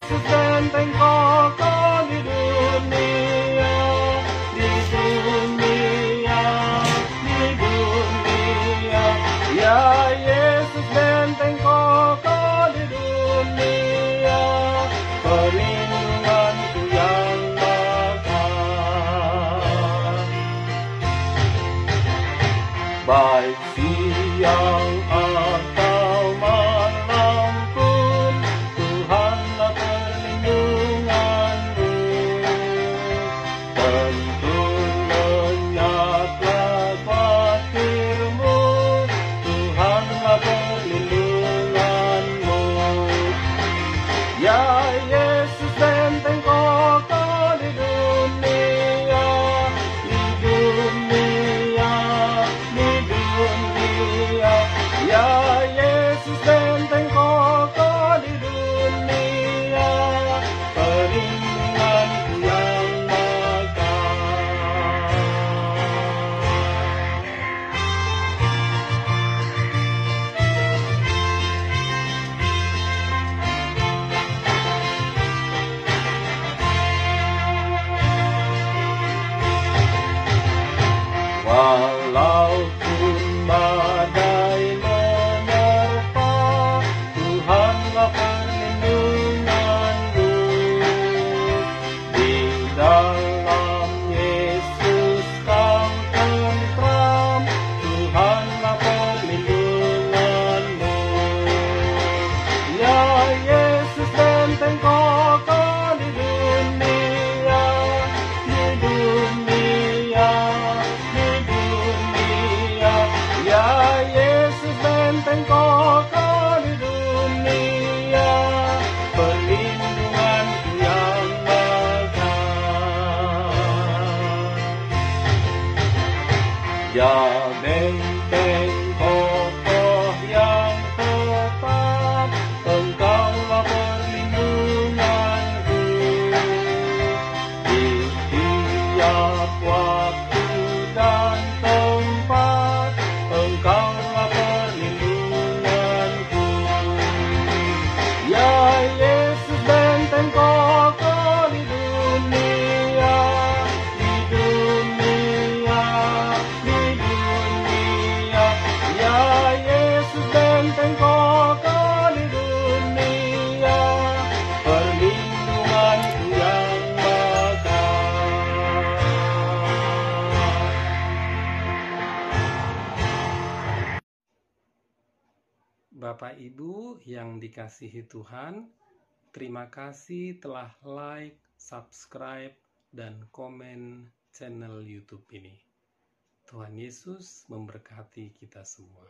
benteng kokoh di dunia, di dunia, di dunia. Ya Yesus benteng kokoh di dunia, perlindunganku yang makan. Baik siang atau malam pun, Tuhanlah perlindunganmu. Tuntun lenyaplah khawatirmu, Tuhanlah perlindunganmu. Ya Yesus benteng kokoh di dunia, di dunia, di dunia. Ya Yesus benteng kokoh di dunia, perlindunganku yang makan. Walaupun badai menerpa, Tuhanlah perlindunganmu. Di dalam Yesus kau tentram, Tuhanlah perlindunganmu. Ya Yesus benteng kokoh di dunia, di dunia, di dunia. Ya Yesus benteng kokoh di dunia, perlindunganku yang makan. Ya benteng kokoh yang tetap, Engkaulah perlindunganku. Di tiap waktu dan tempat, Engkaulah perlindunganku. Ya Yesus benteng kokoh di dunia, di dunia, di dunia. Ya Yesus benteng kokoh di dunia, perlindunganku yang makan. Bapak Ibu yang dikasihi Tuhan, terima kasih telah like, subscribe, dan komen channel YouTube ini. Tuhan Yesus memberkati kita semua.